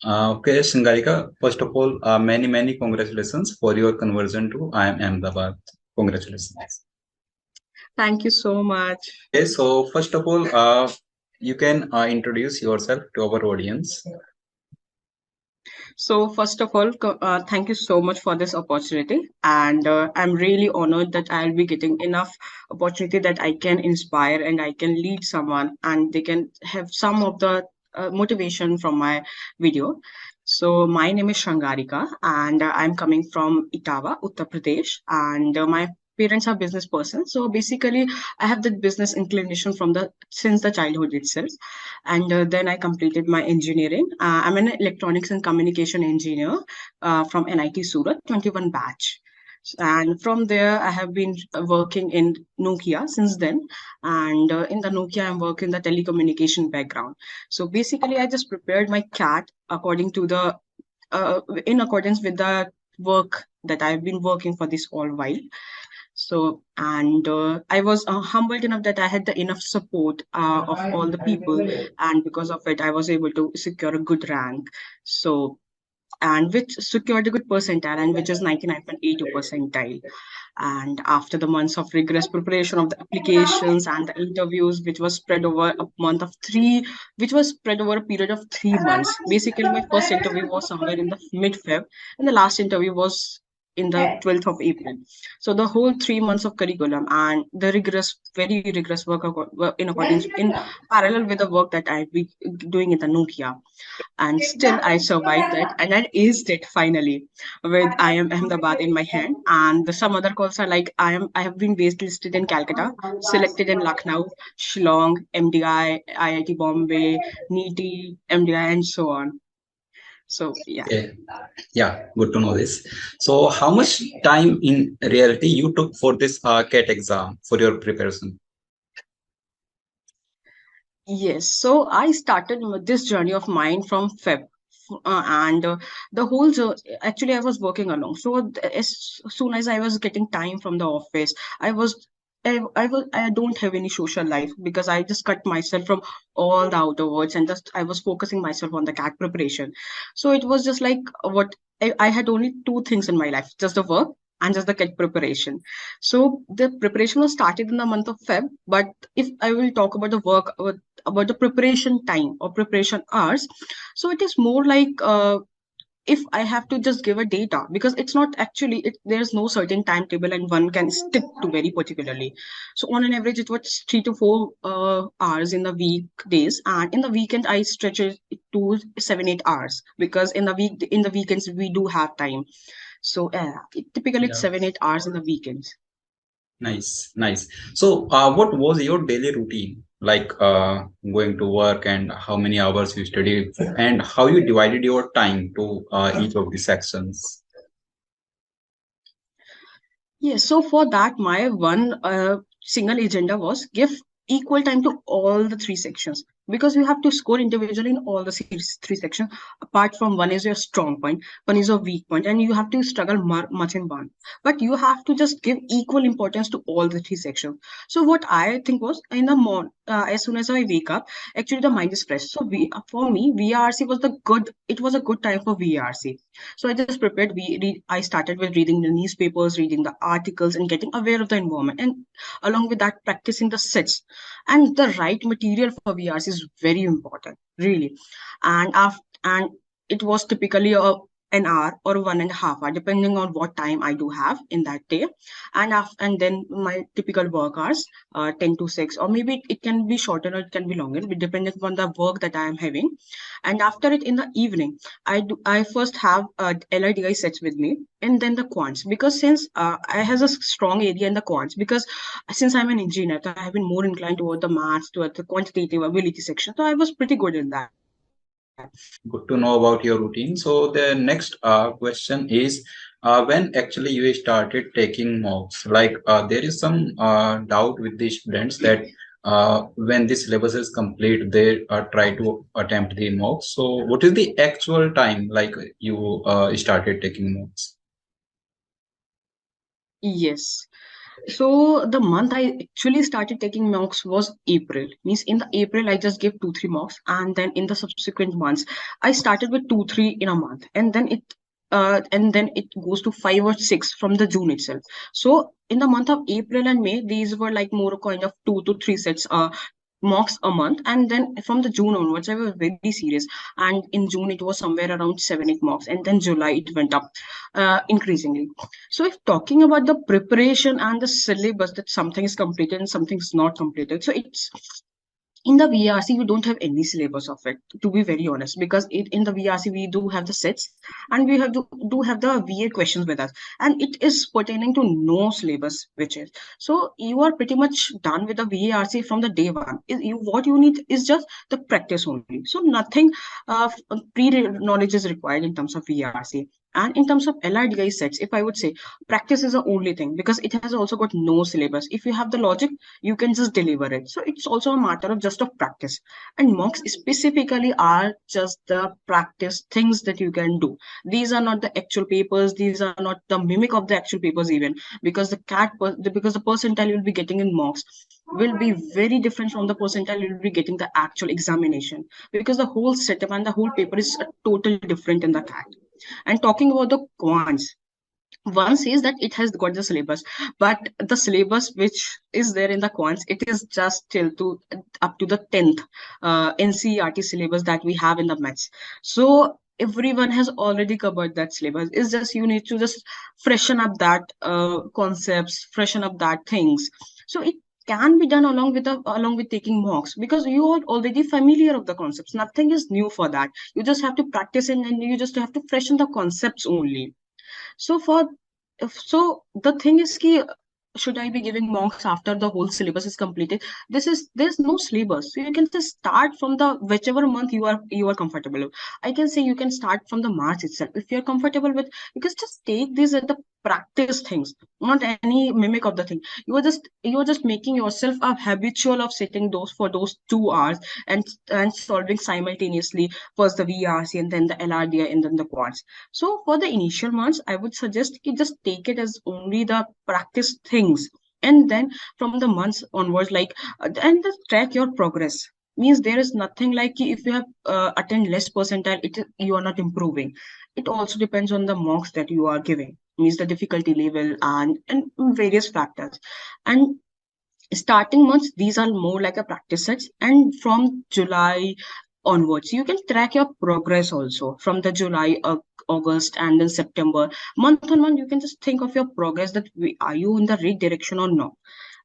Okay, Shrangarika, first of all, many congratulations for your conversion to IIM Ahmedabad. Congratulations. Thank you so much. Okay, so first of all, you can introduce yourself to our audience. So, first of all, thank you so much for this opportunity. And I'm really honored that I'll be getting enough opportunity that I can inspire and I can lead someone and they can have some of the motivation from my video. So, my name is Shrangarika and I'm coming from Itawa, Uttar Pradesh. And my parents are business person. So, basically, I have that business inclination from the since the childhood itself. And then I completed my engineering. I'm an electronics and communication engineer from NIT Surat 21 batch. And from there, I have been working in Nokia since then. And in the Nokia, I'm working the telecommunication background. So basically, I just prepared my CAT according to the in accordance with the work that I've been working for this all while. So, and I was humbled enough that I had the enough support of all the people, and because of it, I was able to secure a good rank. So, and which secured a good percentile, and which is 99.82 percentile. And after the months of rigorous preparation of the applications and the interviews, which was spread over a month of three, which was spread over a period of 3 months. Basically, my first interview was somewhere in the mid-Feb, and the last interview was in the 12th of April. So the whole 3 months of curriculum and the rigorous, very rigorous work in accordance in parallel with the work that I've been doing in the Nokia, and still I survived it and I aced it finally with IIM Ahmedabad in my hand. And the, some other calls are like I have been waitlisted in Calcutta, selected in Lucknow, Shillong, MDI, IIT Bombay, NEET, MDI, and so on. So yeah. Okay, yeah, good to know this. So, how much time in reality you took for this CAT exam for your preparation? Yes, so I started with this journey of mine from Feb. And the whole actually I was working along. So as soon as I was getting time from the office, I don't have any social life because I just cut myself from all the outer worlds and just I was focusing myself on the CAT preparation. So it was just like what I had only two things in my life, just the work and just the CAT preparation. So the preparation was started in the month of Feb, but if I will talk about the work about the preparation time or preparation hours, so it is more like if I have to just give a data because it's not actually there's no certain timetable and one can stick to very particularly. So on an average, it was 3 to 4 hours in the weekdays, and in the weekend I stretch it to 7 8 hours because in the weekends we do have time. So typically it's Yeah. 7 8 hours in the weekends. Nice, nice. So, what was your daily routine? Like going to work and how many hours you studied and how you divided your time to each of the sections? Yes, so for that, my one single agenda was give equal time to all the three sections because you have to score individually in all the three sections. Apart from one is your strong point, one is your weak point, and you have to struggle much in one. But you have to just give equal importance to all the three sections. So what I think was in the morning, as soon as I wake up, actually the mind is fresh. So for me, VRC was the good. It was a good time for VRC. So I just prepared. I started with reading the newspapers, reading the articles, and getting aware of the environment. And along with that, practicing the sets and the right material for VRs is very important, really. And it was typically an hour or 1.5 hour, depending on what time I do have in that day. And then my typical work hours, 10 to 6, or maybe it can be shorter or it can be longer, depending on the work that I am having. And after it in the evening, I first have LIDI sets with me and then the quants because since I has a strong area in the quants because since I'm an engineer, so I have been more inclined toward the maths, toward the quantitative ability section. So I was pretty good in that. Good to know about your routine. So the next question is when actually you started taking mocks. Like there is some doubt with the students that when this syllabus is complete, they try to attempt the mocks. So what is the actual time like you started taking mocks? Yes. So the month I actually started taking mocks was April. Means in the April I just gave 2 3 mocks, and then in the subsequent months I started with 2 3 in a month, and then it goes to 5 or 6 from the June itself. So in the month of April and May, these were like more kind of 2 to 3 sets mocks a month, and then from the June onwards I was very serious, and in June it was somewhere around 7 8 mocks, and then July it went up increasingly. So if talking about the preparation and the syllabus, that something is completed and something is not completed, so it's in the VRC, we don't have any syllabus of it, to be very honest, because in the VRC, we do have the sets and do have the VA questions with us. And it is pertaining to no syllabus, which is. So you are pretty much done with the VARC from the day one. What you need is just the practice only. So nothing pre-knowledge is required in terms of VRC. And in terms of LRDI sets, if I would say, practice is the only thing because it has also got no syllabus. If you have the logic, you can just deliver it. So it's also a matter of just of practice. And mocks specifically are just the practice things that you can do. These are not the actual papers. These are not the mimic of the actual papers even, because because the percentile you'll be getting in mocks will be very different from the percentile you'll be getting the actual examination, because the whole setup and the whole paper is totally different in the CAT. And talking about the quants, one says that it has got the syllabus, but the syllabus which is there in the quants, it is just till to up to the 10th NCERT syllabus that we have in the maths. So everyone has already covered that syllabus. It's just you need to just freshen up that concepts, freshen up that things. So it can be done along with taking mocks, because you are already familiar of the concepts. Nothing is new for that. You just have to practice and you just have to freshen the concepts only. So so the thing is ki, should I be giving mocks after the whole syllabus is completed? There's no syllabus, so you can just start from the whichever month you are comfortable with. I can say you can start from the March itself if you're comfortable with, because just take these at the practice things, not any mimic of the thing. You are just making yourself a habitual of sitting those for those 2 hours and solving simultaneously first the VRC and then the LRDI and then the quads. So for the initial months, I would suggest you just take it as only the practice things. And then from the months onwards, and just track your progress. Means there is nothing like if you have attained less percentile, you are not improving. It also depends on the marks that you are giving. Means the difficulty level and various factors. And starting months, these are more like a practice sets, and from July onwards you can track your progress also from the July, August, and then September. Month on month you can just think of your progress, that are you in the right direction or not.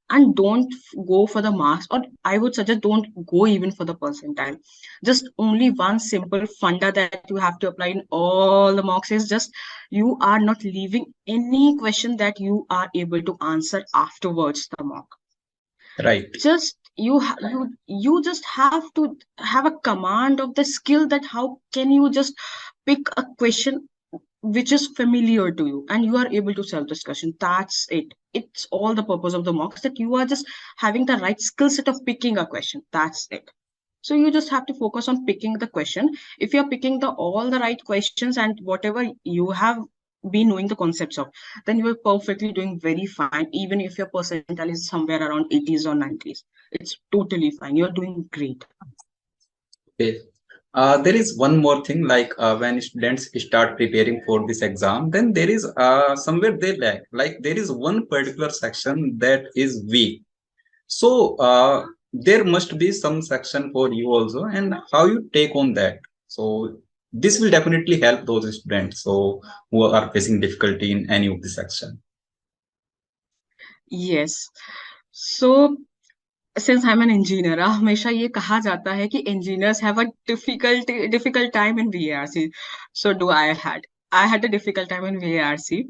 And don't go for the marks, or I would suggest don't go even for the percentile. Just only one simple funda that you have to apply in all the mocks is just you are not leaving any question that you are able to answer afterwards the mock. Right. Just you just have to have a command of the skill, that how can you just pick a question which is familiar to you and you are able to solve this question. That's it. It's all the purpose of the mocks, that you are just having the right skill set of picking a question. That's it. So you just have to focus on picking the question. If you're picking the all the right questions and whatever you have been knowing the concepts of, then you are perfectly doing very fine, even if your percentile is somewhere around 80s or 90s. It's totally fine. You're doing great. Okay. There is one more thing, like when students start preparing for this exam, then there is somewhere they lack. Like there is one particular section that is weak. So there must be some section for you also, and how you take on that. So this will definitely help those students so who are facing difficulty in any of the section. Yes. So since I'm an engineer, हमेशा ये कहा जाता है कि engineers have a difficult time in VARC. So do I had a difficult time in VARC.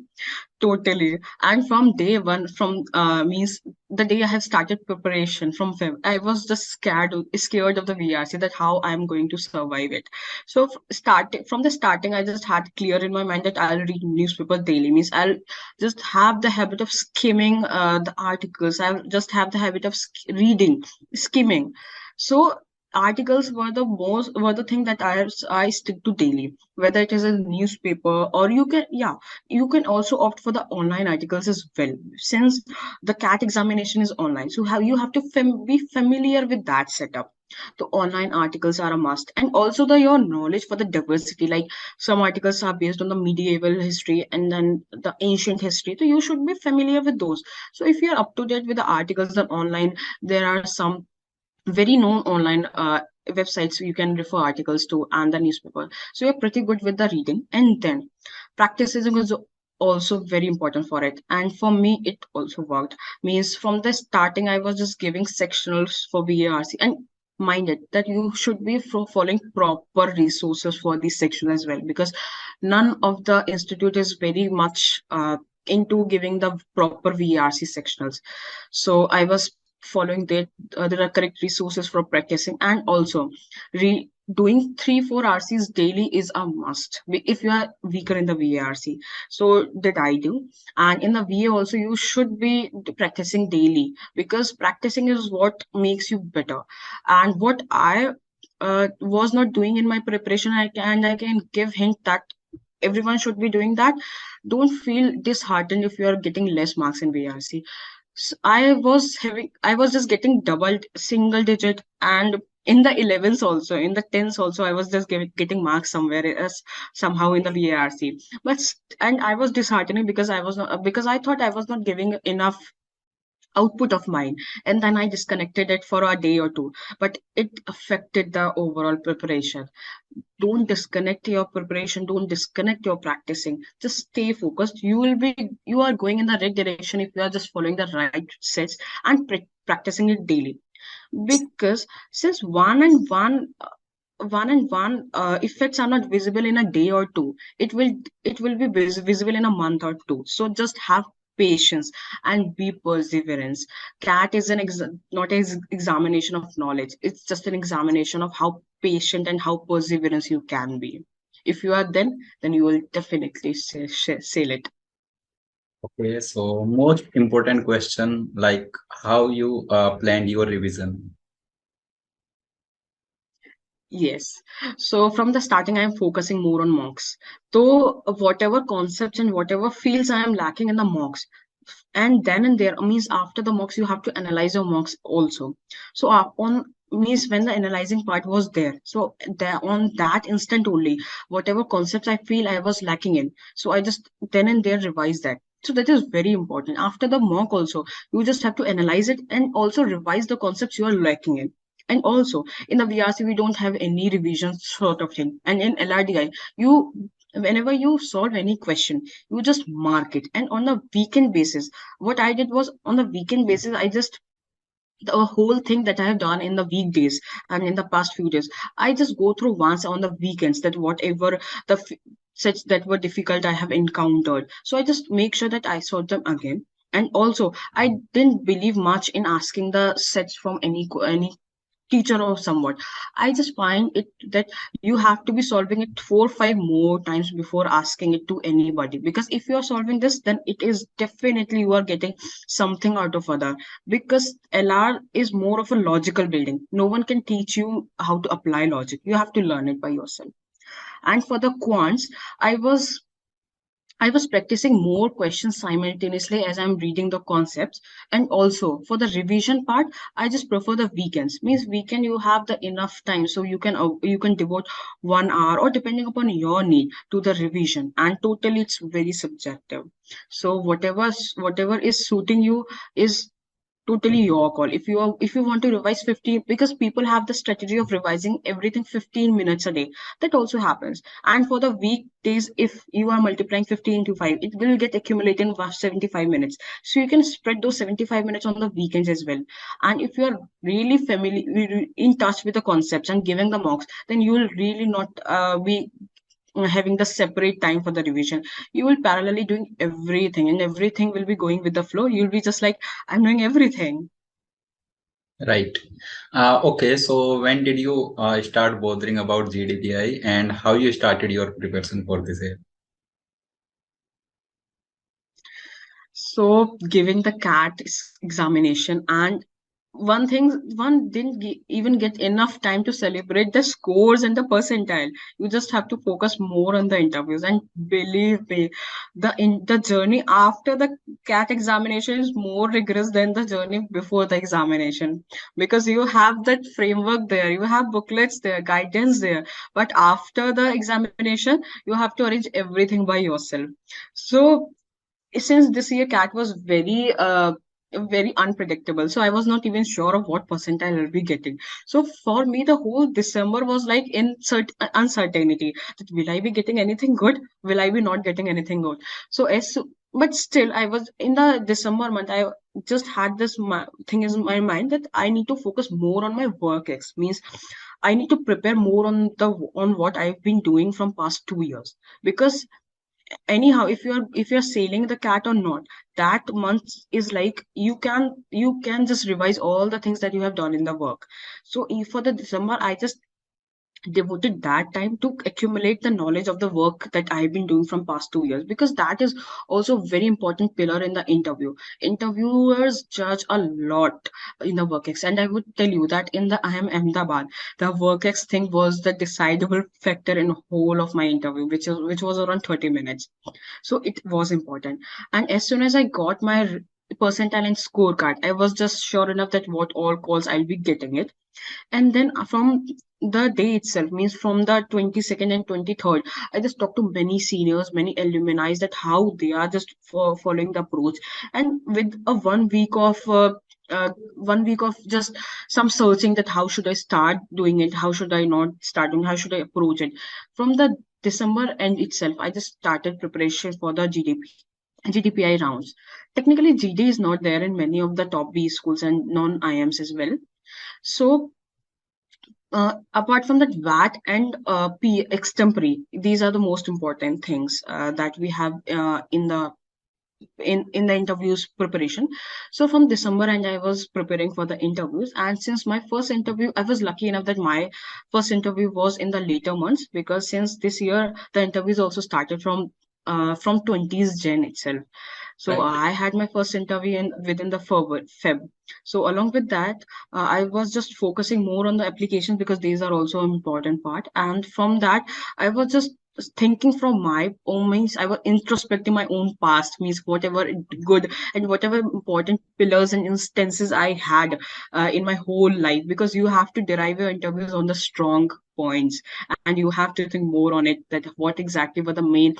Totally. And from day one, from means the day I have started preparation from Feb, I was just scared of the VRC, that how I'm going to survive it. So from the starting, I just had clear in my mind that I'll read newspaper daily. Means I'll just have the habit of skimming the articles. I'll just have the habit of reading, skimming. So articles were the thing that I stick to daily, whether it is a newspaper, or you can also opt for the online articles as well, since the CAT examination is online. So you have to be familiar with that setup. The online articles are a must, and also the your knowledge for the diversity. Like some articles are based on the medieval history and then the ancient history, so you should be familiar with those. So if you are up to date with the articles on online, there are some very known online websites you can refer articles to, and the newspaper. So you're pretty good with the reading, and then practicing is also very important for it. And for me, it also worked. Means from the starting, I was just giving sectionals for VARC, and mind it that you should be following proper resources for this section as well, because none of the institute is very much into giving the proper VARC sectionals. So I was following that there are correct resources for practicing, and also doing 3-4 RCs daily is a must if you are weaker in the VARC. So that I do. And in the VA also, you should be practicing daily, because practicing is what makes you better. And what I was not doing in my preparation, I can give hint that everyone should be doing that. Don't feel disheartened if you are getting less marks in VRC. I was just getting double single digit, and in the 11s also, in the 10s also, I was just getting marks somewhere else, somehow in the VARC. And I was disheartening because I was not, because I thought I was not giving enough output of mine, and then I disconnected it for a day or two, but it affected the overall preparation. Don't disconnect your preparation, don't disconnect your practicing, just stay focused. You are going in the right direction if you are just following the right sets and practicing it daily. Because since one effects are not visible in a day or two, it will be visible in a month or two. So just have patience and be perseverance. CAT is not an examination of knowledge, it's just an examination of how patient and how perseverance you can be. If you are, then you will definitely sail it. Okay, so most important question, like how you planned your revision. Yes. So from the starting, I am focusing more on mocks. So whatever concepts and whatever fields I am lacking in the mocks, and then and there means after the mocks, you have to analyze your mocks also. So on means when the analyzing part was there, so there on that instant only, whatever concepts I feel I was lacking in, so I just then and there revise that. So that is very important. After the mock also, you just have to analyze it and also revise the concepts you are lacking in. And also in the VRC, we don't have any revision sort of thing. And in LRDI, you whenever you solve any question, you just mark it. And on a weekend basis, what I did was on the weekend basis, I just the whole thing that I have done in the weekdays and in the past few days, I just go through once on the weekends, that whatever the sets that were difficult I have encountered. So I just make sure that I solve them again. And also, I didn't believe much in asking the sets from any teacher or somewhat. I just find it that you have to be solving it 4 or 5 more times before asking it to anybody. Because if you are solving this, then it is definitely you are getting something out of other. Because LR is more of a logical building. No one can teach you how to apply logic. You have to learn it by yourself. And for the quants, I was I was practicing more questions simultaneously as I'm reading the concepts. And also for the revision part, I just prefer the weekends. Means weekend you have the enough time, so you can devote 1 hour or depending upon your need to the revision. And totally it's very subjective. So whatever is suiting you is totally your call. If you want to revise 15, because people have the strategy of revising everything 15 minutes a day, that also happens. And for the weekdays, if you are multiplying 15 to 5, it will get accumulating for 75 minutes. So you can spread those 75 minutes on the weekends as well. And if you are really familiar in touch with the concepts and giving the mocks, then you will really not be having the separate time for the revision. You will parallelly doing everything, and everything will be going with the flow. You'll be just like, I'm doing everything. Right. Okay, so when did you start bothering about GDPI and how you started your preparation for this year? So giving the CAT examination, and one didn't even get enough time to celebrate the scores and the percentile. You just have to focus more on the interviews, and believe me, the journey after the CAT examination is more rigorous than the journey before the examination, because you have that framework there, you have booklets there, guidance there, but after the examination you have to arrange everything by yourself. So since this year CAT was very unpredictable, so I was not even sure of what percentile I'll be getting. So for me, the whole December was like in uncertainty, that will I be getting anything good, will I be not getting anything good. But still, I was in the December month, I just had this thing in my mind that I need to focus more on my work ex, means I need to prepare more on what I've been doing from past 2 years. Because anyhow, if you're sailing the CAT or not, that month is like you can just revise all the things that you have done in the work. So for the December, I just devoted that time to accumulate the knowledge of the work that I've been doing from past 2 years, because that is also a very important pillar in the interview. Interviewers judge a lot in the work ex, and I would tell you that in the IIM Ahmedabad, the work ex thing was the decidable factor in whole of my interview, which was around 30 minutes. So it was important. And as soon as I got my percentile and scorecard, I was just sure enough that what all calls I'll be getting it. And then from the day itself, means from the 22nd and 23rd, I just talked to many seniors, many alumni, that how they are just following the approach. And with a 1 week of just some searching, that how should I start doing it, how should I not start doing, how should I approach it. From the December end itself, I just started preparation for the GDPI rounds. Technically, GD is not there in many of the top B schools and non-IMs as well. So apart from that, VAT and P extempore, these are the most important things that we have in the interviews preparation. So from December, and I was preparing for the interviews, and since my first interview, I was lucky enough that my first interview was in the later months, because since this year the interviews also started from 20th Jan itself. So Right. I had my first interview within the Feb. So along with that, I was just focusing more on the applications, because these are also an important part. And from that, I was just thinking from my own, means I was introspecting my own past, means whatever good and whatever important pillars and instances I had in my whole life, because you have to derive your interviews on the strong points, and you have to think more on it, that what exactly were the main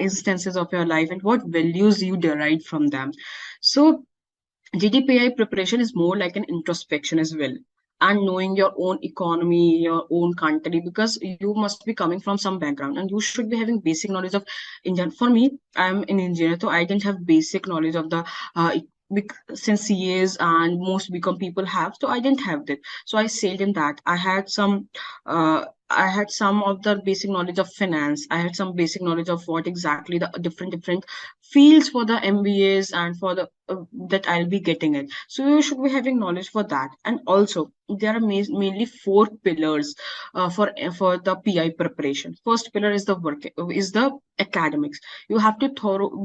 instances of your life and what values you derived from them. So GDPI preparation is more like an introspection as well, and knowing your own economy, your own country, because you must be coming from some background and you should be having basic knowledge of Indian. For me, I'm an engineer, so I didn't have basic knowledge of the since CAs and most become people have, so I didn't have that. So I sailed in that. I had some of the basic knowledge of finance. I had some basic knowledge of what exactly the different fields for the MBAs and for the that I'll be getting it. So you should be having knowledge for that. And also there are mainly four pillars for the PI preparation. First pillar is the academics. You have to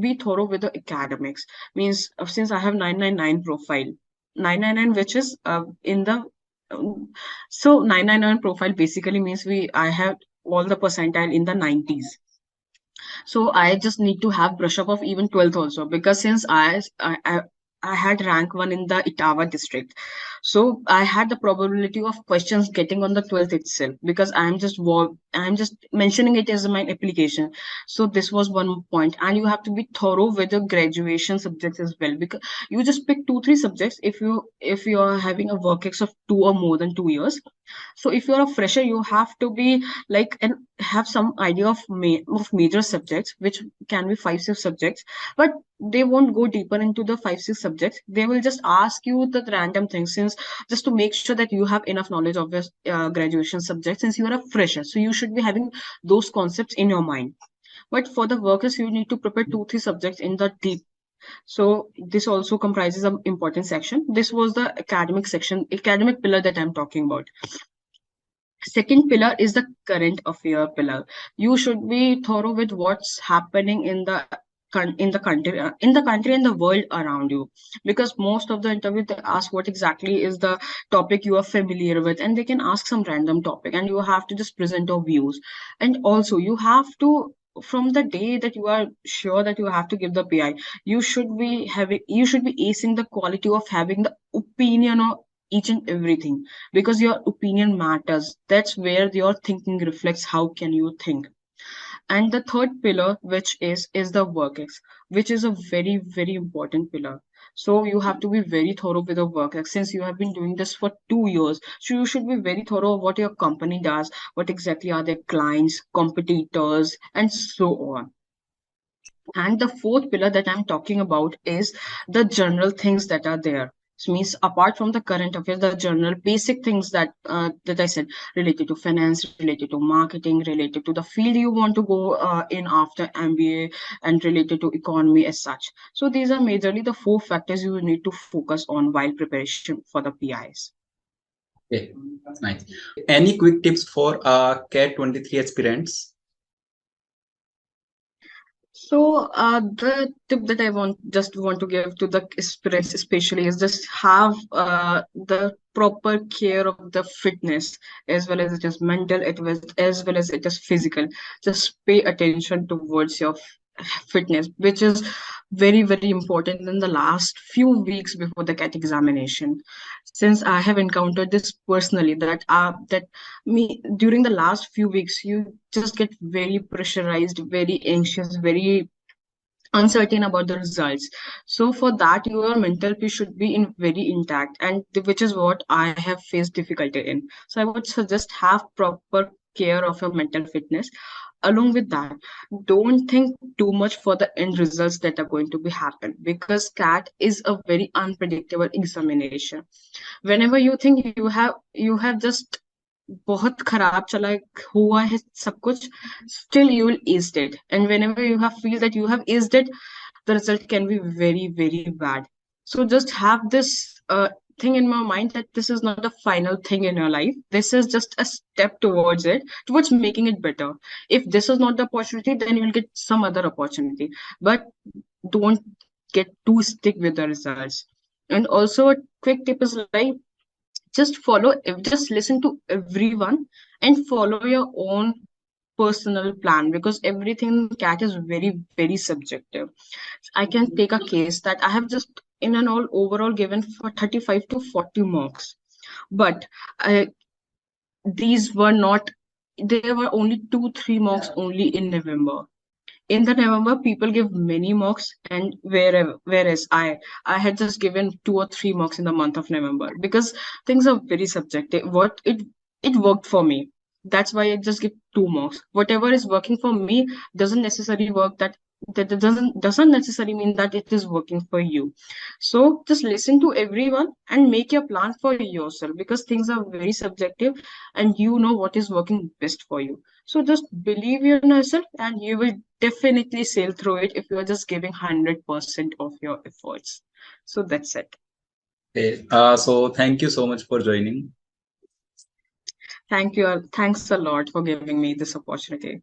be thorough with the academics. Means since I have 999 profile, 999 which is in the so 999 profile basically means I have all the percentile in the 90s. So I just need to have brush up of even 12th also, because since I had rank one in the Itawa district. So I had the probability of questions getting on the 12th itself, because I'm just mentioning it as my application. So this was one point. And you have to be thorough with the graduation subjects as well, because you just pick two, three subjects if you are having a work ex of 2 or more than 2 years. So if you're a fresher, you have to be like and have some idea of major subjects, which can be 5 6 subjects, but they won't go deeper into the 5 6 subjects. They will just ask you the random things, since just to make sure that you have enough knowledge of your graduation subject, since you are a fresher. So you should be having those concepts in your mind. But for the workers, you need to prepare 2 3 subjects in the deep. So this also comprises an important section. This was the academic section, academic pillar that I'm talking about. Second pillar is the current affair pillar. You should be thorough with what's happening in the in the country and the world around you, because most of the interview they ask what exactly is the topic you are familiar with, and they can ask some random topic and you have to just present your views. And also you have to, from the day that you are sure that you have to give the PI, you should be acing the quality of having the opinion of each and everything, because your opinion matters. That's where your thinking reflects how can you think. And the third pillar, which is the work ex, which is a very important pillar. So you have to be very thorough with the work ex. Since you have been doing this for 2 years, so you should be very thorough of what your company does, what exactly are their clients, competitors, and so on. And the fourth pillar that I'm talking about is the general things that are there. So means apart from the current affairs, the general basic things that I said, related to finance, related to marketing, related to the field you want to go in after MBA, and related to economy as such. So these are majorly the four factors you need to focus on while preparation for the PIs. Okay, nice. Any quick tips for CAT23 aspirants? So, the tip that I want to give to the aspirants, especially, is just have the proper care of the fitness, as well as it is mental, as well as it is physical. Just pay attention towards your fitness, which is very important in the last few weeks before the CAT examination. Since I have encountered this personally, that me during the last few weeks, you just get very pressurized, very anxious, very uncertain about the results. So for that, your mental peace should be in very intact, and which is what I have faced difficulty in. So I would suggest have proper care of your mental fitness. Along with that, don't think too much for the end results that are going to be happen, because CAT is a very unpredictable examination. Whenever you think you have just बहुत खराब चला हुआ है सब कुछ, still you will aced it. And whenever you have feel that you have aced it, the result can be very bad. So just have this thing in my mind that this is not the final thing in your life. This is just a step towards it, towards making it better. If this is not the opportunity, then you will get some other opportunity. But don't get too stick with the results. And also a quick tip is like, just listen to everyone and follow your own personal plan, because everything in CAT is very subjective. I can take a case that I have just in an all overall given for 35 to 40 marks, but these were not, there were only 2 3 marks only in November. In the November, people give many marks, and whereas I had just given 2 or 3 marks in the month of November, because things are very subjective. What it worked for me. That's why I just give 2 marks. Whatever is working for me doesn't necessarily work that doesn't necessarily mean that it is working for you. So just listen to everyone and make your plan for yourself, because things are very subjective and you know what is working best for you. So just believe in yourself and you will definitely sail through it if you are just giving 100% of your efforts. So that's it. Okay, so thank you so much for joining. Thank you. Thanks a lot for giving me this opportunity.